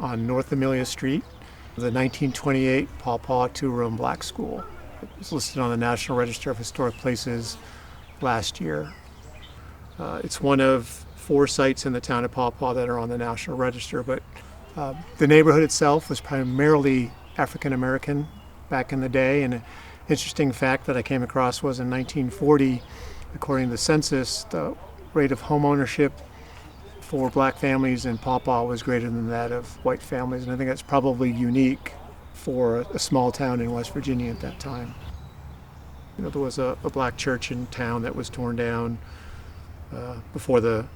on North Amelia Street, the 1928 Paw Paw two-room black school. It was listed on the National Register of Historic Places last year. It's one of 4 sites in the town of Paw Paw that are on the National Register, but the neighborhood itself was primarily African American back in the day. And an interesting fact that I came across was in 1940, according to the census, the rate of home ownership for black families in Paw Paw was greater than that of white families. And I think that's probably unique for a small town in West Virginia at that time. There was a black church in town that was torn down before the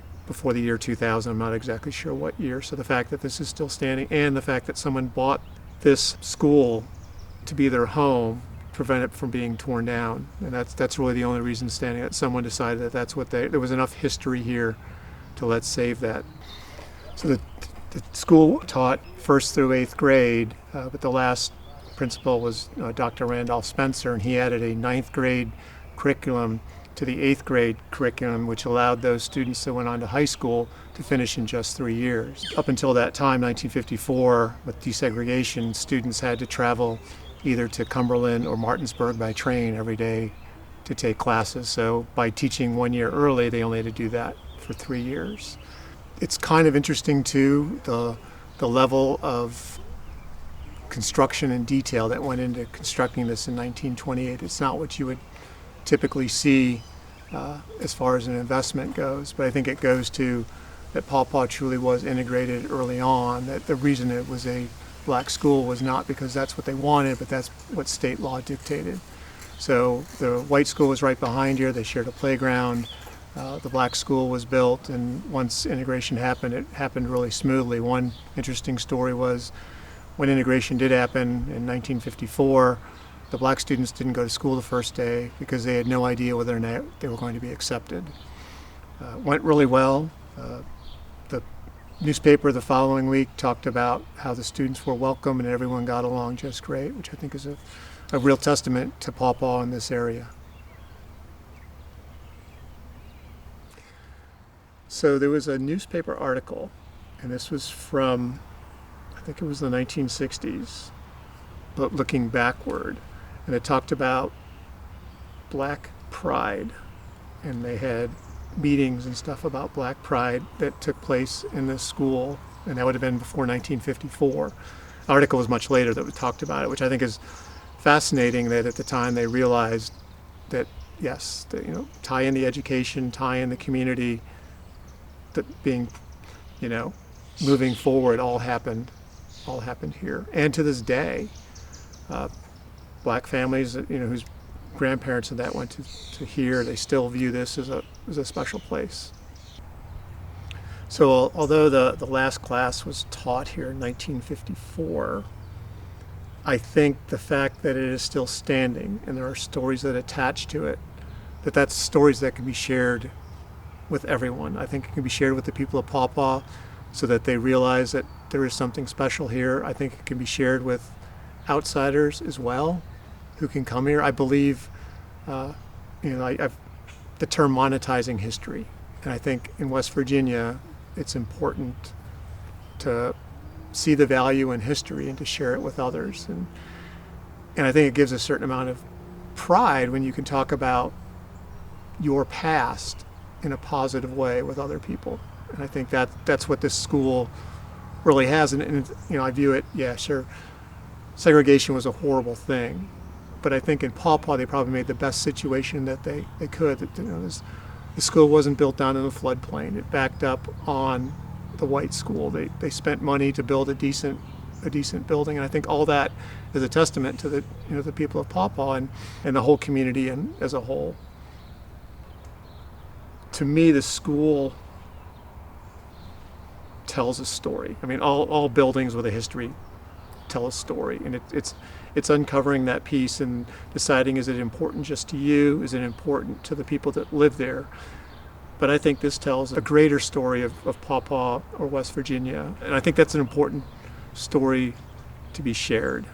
year 2000. I'm not exactly sure what year. So the fact that this is still standing and the fact that someone bought this school to be their home prevent it from being torn down. And that's really the only reason standing, that someone decided that that's what there was enough history here to let's save that. So the school taught 1st through 8th grade, but the last principal was Dr. Randolph Spencer, and he added a 9th grade curriculum to the 8th grade curriculum, which allowed those students that went on to high school to finish in just 3 years. Up until that time, 1954, with desegregation, students had to travel either to Cumberland or Martinsburg by train every day to take classes. So by teaching 1 year early, they only had to do that for 3 years. It's kind of interesting too, the level of construction and detail that went into constructing this in 1928. It's not what you would typically see as far as an investment goes, but I think it goes to that Paw Paw truly was integrated early on, that the reason it was a black school was not because that's what they wanted, but that's what state law dictated. So the white school was right behind here. They shared a playground. The black school was built, and once integration happened, it happened really smoothly. One interesting story was when integration did happen in 1954, the black students didn't go to school the first day because they had no idea whether or not they were going to be accepted. Went really well. The newspaper the following week talked about how the students were welcome and everyone got along just great, which I think is a real testament to Paw Paw in this area. So there was a newspaper article, and this was from, I think it was the 1960s, but looking backward, and it talked about Black Pride, and they had meetings and stuff about Black Pride that took place in this school, and that would have been before 1954. The article was much later that talked about it, which I think is fascinating, that at the time they realized that, yes, tie in the education, tie in the community, that being, moving forward all happened here. And to this day, black families, whose grandparents and that went to here, they still view this as a special place. So although the last class was taught here in 1954, I think the fact that it is still standing and there are stories that attach to it, that's stories that can be shared with everyone. I think it can be shared with the people of Paw Paw so that they realize that there is something special here. I think it can be shared with outsiders as well who can come here. I believe, I've the term monetizing history. And I think in West Virginia, it's important to see the value in history and to share it with others. And I think it gives a certain amount of pride when you can talk about your past in a positive way with other people. And I think that's what this school really has. And I view it, yeah, sure, segregation was a horrible thing, but I think in Paw Paw they probably made the best situation that they could. The school wasn't built down in a floodplain. It backed up on the white school. They spent money to build a decent building, and I think all that is a testament to the people of Paw Paw and the whole community and as a whole. To me, the school tells a story. I mean, all buildings with a history tell a story, and it's uncovering that piece and deciding, is it important just to you? Is it important to the people that live there? But I think this tells a greater story of Paw Paw or West Virginia, and I think that's an important story to be shared.